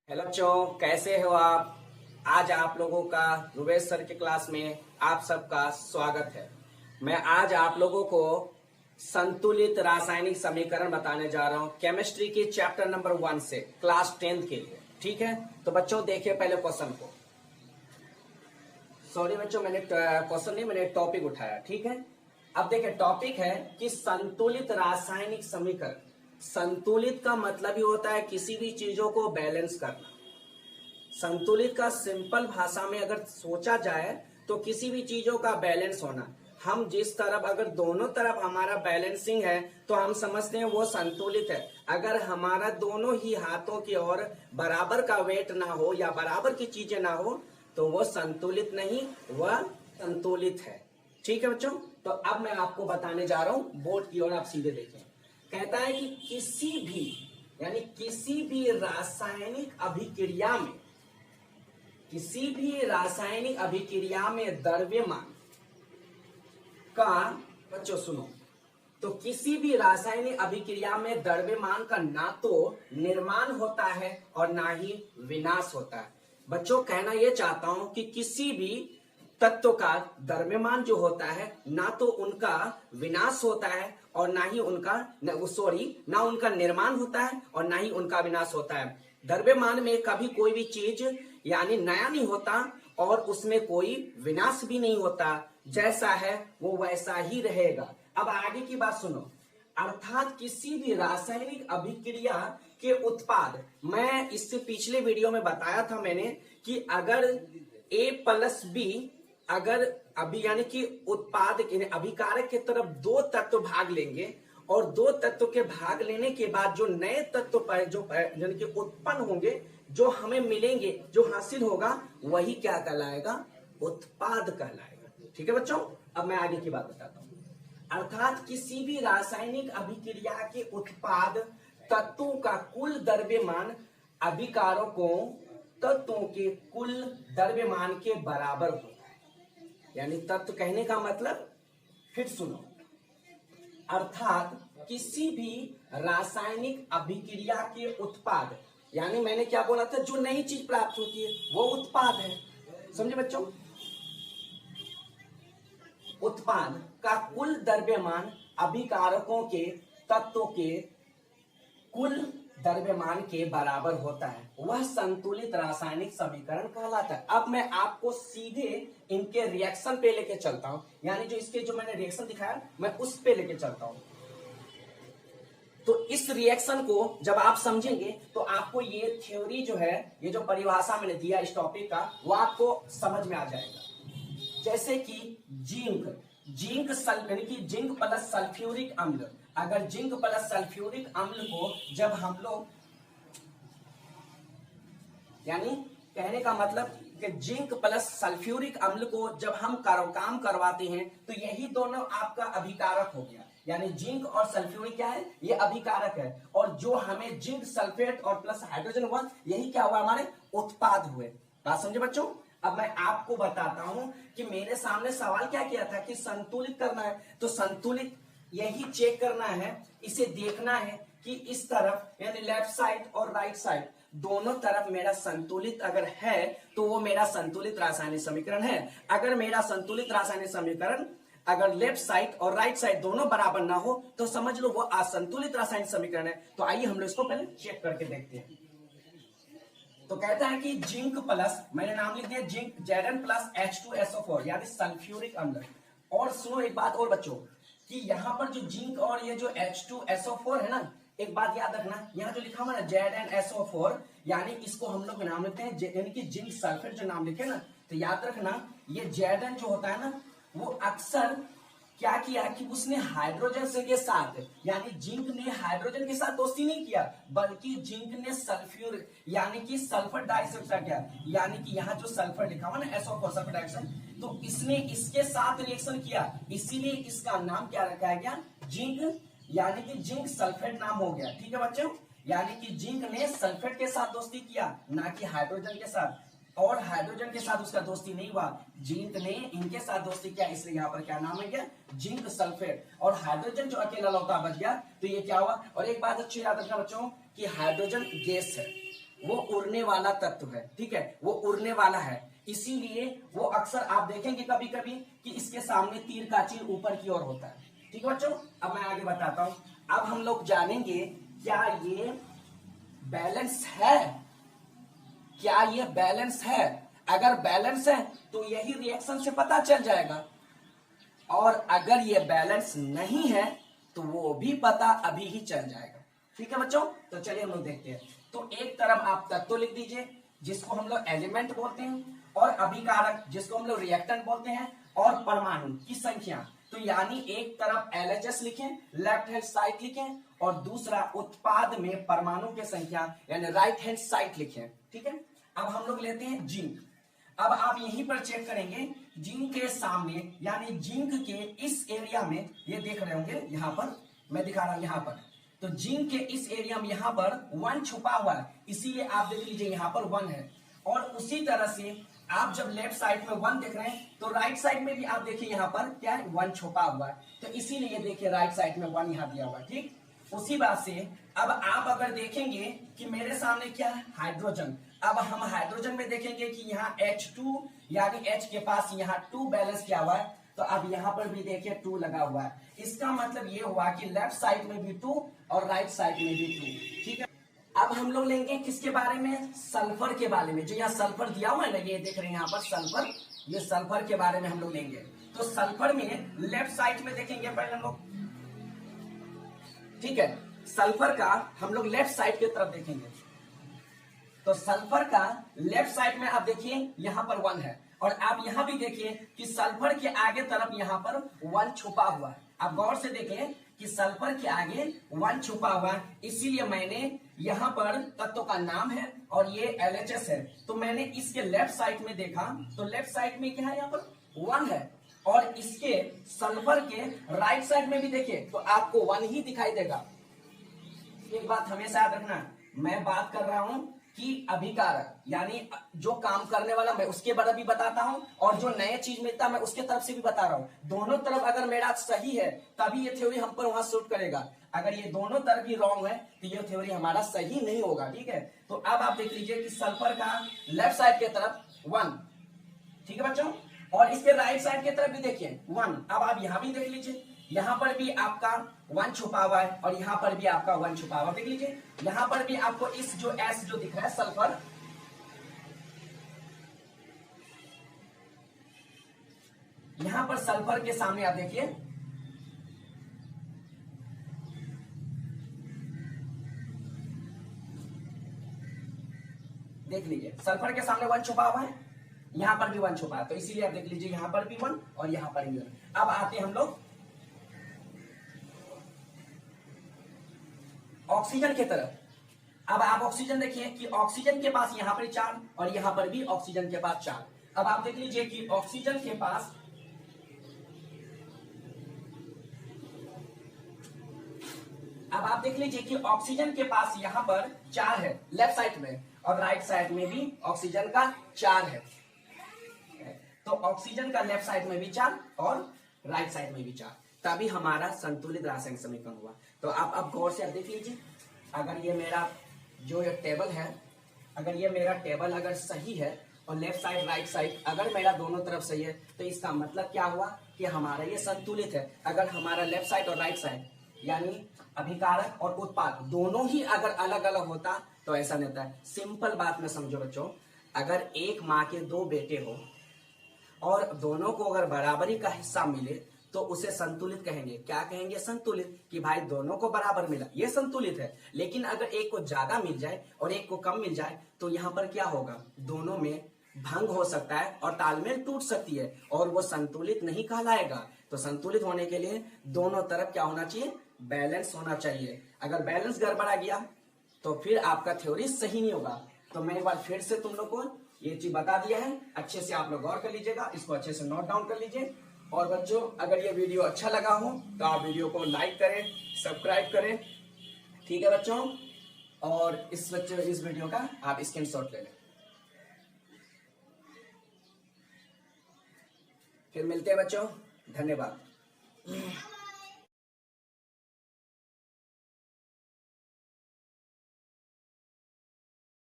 Hello बच्चों, कैसे हो आप। आज आप लोगों का रुबेश सर के क्लास में आप सबका स्वागत है। मैं आज आप लोगों को संतुलित रासायनिक समीकरण बताने जा रहा हूं केमिस्ट्री की चैप्टर नंबर 1 से क्लास 10 के लिए। ठीक है, तो बच्चों देखिए पहले क्वेश्चन को। सॉरी बच्चों, मैंने क्वेश्चन नहीं, मैंने टॉपिक उठाया। ठीक है, अब देखिए टॉपिक है कि संतुलित रासायनिक समीकरण। संतुलित का मतलब ही होता है किसी भी चीजों को बैलेंस करना। संतुलित का सिंपल भाषा में अगर सोचा जाए तो किसी भी चीजों का बैलेंस होना। हम जिस तरफ, अगर दोनों तरफ हमारा बैलेंसिंग है तो हम समझते हैं वो संतुलित है। अगर हमारा दोनों ही हाथों की ओर बराबर का वेट ना हो या बराबर की चीजें ना हो तो वो संतुलित नहीं, वह संतुलित है। ठीक है बच्चों, तो अब मैं आपको बताने जा रहा हूं, बोर्ड की ओर आप सीधे देखें। कहता है कि किसी भी रासायनिक अभिक्रिया में, किसी भी रासायनिक अभिक्रिया में द्रव्यमान का, बच्चों सुनो, तो किसी भी रासायनिक अभिक्रिया में द्रव्यमान का ना तो निर्माण होता है और ना ही विनाश होता है। बच्चों कहना यह चाहता हूं कि किसी भी तत्व का द्रव्यमान जो होता है ना तो उनका विनाश होता है और ना ही उनका ना उनका निर्माण होता है और ना ही उनका विनाश होता है। द्रव्यमान में कभी कोई भी चीज यानी नया नहीं होता और उसमें कोई विनाश भी नहीं होता। जैसा है वो वैसा ही रहेगा। अब आगे की बात सुनो। अर्थात किसी भी रासायनिक अभिक्रिया के उत्पाद, मैं इससे पिछले वीडियो में बताया था मैंने कि अगर A प्लस बी, अगर अभी यानी कि उत्पाद अभिकारक की तरफ दो तत्व भाग लेंगे और दो तत्व के भाग लेने के बाद जो नए तत्व पर जो यानी कि उत्पन्न होंगे, जो हमें मिलेंगे, जो हासिल होगा, वही क्या कहलाएगा? उत्पाद कहलाएगा। ठीक है बच्चों, अब मैं आगे की बात बताता हूं। अर्थात किसी भी रासायनिक अभिक्रिया के उत्पाद तत्वों का कुल द्रव्यमान अभिकारकों तत्वों के कुल द्रव्यमान के बराबर होता है। यानी तत्व कहने का मतलब, फिर सुनो, अर्थात किसी भी रासायनिक अभिक्रिया के उत्पाद, यानी मैंने क्या बोला था, जो नई चीज प्राप्त होती है वो उत्पाद है। समझे बच्चों? उत्पाद का कुल द्रव्यमान अभिकारकों के तत्वों के कुल द्रव्यमान के बराबर होता है, वह संतुलित रासायनिक समीकरण कहलाता है। अब मैं आपको सीधे इनके रिएक्शन पे लेके चलता हूं, यानी जो इसके जो मैंने रिएक्शन दिखाया मैं उस पे लेके चलता हूं। तो इस रिएक्शन को जब आप समझेंगे तो आपको ये थ्योरी जो है, ये जो परिभाषा मैंने दिया इस टॉपिक का, वो आपको समझ में आ जाएगा। जैसे कि जिंक यानी कि जिंक प्लस सल्फ्यूरिक अम्ल, अगर जिंक प्लस सल्फ्यूरिक अम्ल को जब हम लोग, यानी कहने का मतलब कि जिंक प्लस सल्फ्यूरिक अम्ल को जब हम काम करवाते हैं तो यही दोनों आपका अभिकारक हो गया। यानी जिंक और सल्फ्यूरिक क्या है? ये अभिकारक है। और जो हमें जिंक सल्फेट और प्लस हाइड्रोजन हुआ, यही क्या हुआ? हमारे उत्पाद हुए। बात समझे बच्चों? अब मैं आपको बताता हूं कि मेरे सामने सवाल क्या किया था कि संतुलित करना है, तो संतुलित यही चेक करना है, इसे देखना है कि इस तरफ यानी लेफ्ट साइड और राइट साइड दोनों तरफ मेरा संतुलित अगर है तो वो मेरा संतुलित रासायनिक समीकरण है। अगर मेरा संतुलित रासायनिक समीकरण अगर लेफ्ट साइड और राइट साइड दोनों बराबर ना हो तो समझ लो वो असंतुलित रासायनिक समीकरण है। तो आइए हम लोग इसको पहले चेक करके देखते हैं। तो कहता है कि जिंक प्लस, मैंने नाम लिख दिया जिंक, Zn प्लस H2SO4 यानी सल्फ्यूरिक अम्ल। और सुनो एक बात और बच्चों, कि यहाँ पर जो जिंक और ये जो H2SO4 है ना, एक बात याद रखना, यहाँ जो लिखा हुआ है ZnSO4, यानी इसको हम लोग नाम लेते हैं यानी कि जिंक सल्फेट जो नाम लिखे ना, तो याद रखना ये Zn जो होता है ना, वो अक्सर क्या किया कि उसने हाइड्रोजन से के साथ, यानी जिंक ने हाइड्रोजन के साथ दोस्ती नहीं किया, बल्कि जिंक ने सल्फ्यूर यानी कि सल्फर डाइऑक्साइड किया। यानी कि यहाँ जो सल्फर लिखा हुआ ना SO4 सल्फर डाइऑक्साइड, तो इसने इसके साथ रिएक्शन किया, इसीलिए इसका नाम क्या रखा गया? जिंक, यानी कि जिंक सल्फेट नाम हो गया। ठीक है बच्चों, यानी कि जिंक ने सल्फेट के साथ दोस्ती किया, ना कि हाइड्रोजन के साथ। और हाइड्रोजन के साथ उसका दोस्ती नहीं हुआ, जिंक ने इनके साथ दोस्ती किया, इसलिए यहाँ पर क्या नाम है क्या? Zinc sulphate. और हाइड्रोजन जो अकेला लौटा बच गया तो ये क्या हुआ? और एक बात अच्छी याद रखना बच्चों कि हाइड्रोजन गैस है, वो उड़ने वाला तत्व है, ठीक है, वो उड़ने वाला है, इसीलिए वो अक्सर आप देखेंगे कभी कभी कि इसके सामने तीर का चिन्ह ऊपर की ओर होता है। ठीक है बच्चों, अब मैं आगे बताता हूं। अब हम लोग जानेंगे क्या ये बैलेंस है, क्या ये बैलेंस है। अगर बैलेंस है तो यही रिएक्शन से पता चल जाएगा, और अगर ये बैलेंस नहीं है तो वो भी पता अभी ही चल जाएगा। ठीक है बच्चों, तो चलिए हम लोग देखते हैं। तो एक तरफ आप तत्व लिख दीजिए जिसको हम लोग एलिमेंट बोलते हैं, और अभिकारक जिसको हम लोग रिएक्टेंट बोलते हैं, और परमाणु की संख्या। तो यानी एक तरफ LHS लिखें, लेफ्ट हैंड साइड लिखें, और दूसरा उत्पाद में परमाणु की संख्या यानी राइट हैंड साइड लिखें। ठीक है, अब हम लोग लेते हैं जिंक। अब आप यहीं पर चेक करेंगे जिंक के सामने यानी जिंक के इस एरिया में, ये देख रहे होंगे यहां पर मैं दिखा रहा हूं यहां पर, तो जिंक के इस एरिया में यहां पर 1 छुपा हुआ है, इसीलिए आप देख लीजिए यहां पर 1 है। और उसी तरह से आप जब लेफ्ट साइड में 1 देख रहे हैं तो राइट साइड में भी आप देखिए यहां पर क्या है, 1 छुपा हुआ है, तो इसीलिए देखिए राइट साइड में 1 यहां दिया हुआ है। ठीक, उसी बात से अब आप अगर देखेंगे कि मेरे सामने क्या है, हाइड्रोजन। अब हम हाइड्रोजन में देखेंगे कि यहाँ H2 यानी H के पास यहाँ 2 बैलेंस किया हुआ है, तो अब यहाँ पर भी देखिए 2 लगा हुआ है। इसका मतलब ये हुआ कि लेफ्ट साइड में भी 2 और राइट साइड में भी 2। ठीक है, अब हम लोग लेंगे किसके बारे में, सल्फर के बारे में। जो यहाँ सल्फर दिया हुआ है ना, ये देख रहे हैं यहाँ पर सल्फर, ये सल्फर के बारे में हम लोग लेंगे। तो सल्फर में लेफ्ट साइड में देखेंगे पहले हम लोग, ठीक है, सल्फर का हम लोग लेफ्ट साइड की तरफ देखेंगे। तो सल्फर का लेफ्ट साइड में आप देखिए यहां पर 1 है, और आप यहां भी देखिए कि सल्फर के आगे तरफ यहां पर 1 छुपा हुआ है। आप गौर से देखें कि सल्फर के आगे 1 छुपा हुआ है, इसीलिए मैंने यहां पर तत्व का नाम है और ये LHS है, तो मैंने इसके लेफ्ट साइड में देखा तो लेफ्ट साइड में क्या है, यहाँ पर 1 है, और इसके सल्फर के राइट साइड में भी देखिए तो आपको 1 ही दिखाई देगा। एक बात हमेशा याद रखना, मैं बात कर रहा हूं कि अभिकारक यानी जो काम करने वाला मैं उसके बारे में भी बताता हूं, और जो नए चीज मिलता है मैं उसके तरफ से भी बता रहा हूं। दोनों तरफ अगर मेरा सही है तभी ये थ्योरी हम पर वहां सूट करेगा, अगर ये दोनों तरफ ही रॉन्ग है तो ये थ्योरी हमारा सही नहीं होगा। ठीक है, तो अब आप देख लीजिए कि सल्फर का लेफ्ट साइड की तरफ 1, ठीक है बच्चों, और इसके राइट साइड की तरफ भी देखिए 1। अब आप यहां भी देख लीजिए, यहां पर भी आपका 1 छुपा हुआ है, और यहां पर भी आपका 1 छुपा हुआ है। देख लीजिए यहां पर भी आपको इस जो S जो दिख रहा है सल्फर, यहां पर सल्फर के सामने आप देखिए देख लीजिए सल्फर के सामने 1 छुपा हुआ है, यहां पर भी 1 छुपा है, तो इसीलिए आप देख लीजिए यहां पर भी 1 और यहां पर भी 1। अब आते हैं हम लोग ऑक्सीजन की तरफ। अब आप ऑक्सीजन देखिए कि ऑक्सीजन के पास यहां पर 4 और यहां पर भी ऑक्सीजन के पास 4। अब आप देख लीजिए कि ऑक्सीजन के पास अब आप देख लीजिए कि ऑक्सीजन के पास यहां पर 4 है लेफ्ट साइड में, और राइट साइड में भी ऑक्सीजन का 4 है। तो ऑक्सीजन का लेफ्ट साइड में भी 4 और राइट साइड में भी 4, तभी हमारा संतुलित रासायनिक समीकरण हुआ। तो आप अब गौर से देख लीजिए, अगर ये मेरा जो ये टेबल है, अगर ये मेरा टेबल अगर सही है और लेफ्ट साइड राइट साइड अगर मेरा दोनों तरफ सही है, तो इसका मतलब क्या हुआ कि हमारा ये संतुलित है। अगर हमारा लेफ्ट साइड और राइट साइड यानी अभिकारक और उत्पाद दोनों ही अगर अलग अलग होता तो ऐसा नहीं होता है। सिंपल बात में समझो बच्चों, अगर एक माँ के 2 बेटे हो और दोनों को अगर बराबरी का हिस्सा मिले तो उसे संतुलित कहेंगे। क्या कहेंगे? संतुलित, कि भाई दोनों को बराबर मिला, ये संतुलित है। लेकिन अगर एक को ज्यादा मिल जाए और एक को कम मिल जाए तो यहाँ पर क्या होगा? दोनों में भंग हो सकता है और तालमेल टूट सकती है और वो संतुलित नहीं कहलाएगा। तो संतुलित होने के लिए दोनों तरफ क्या होना चाहिए? बैलेंस होना चाहिए। अगर बैलेंस गड़बड़ा गया तो फिर आपका थ्योरी सही नहीं होगा। तो मैं एक बार फिर से तुम लोग को ये चीज बता दिया है, अच्छे से आप लोग गौर कर लीजिएगा, इसको अच्छे से नोट डाउन कर लीजिए। और बच्चों, अगर ये वीडियो अच्छा लगा हो तो आप वीडियो को लाइक करें, सब्सक्राइब करें, ठीक है बच्चों। और इस वीडियो का आप स्क्रीनशॉट ले लें। फिर मिलते हैं बच्चों, धन्यवाद।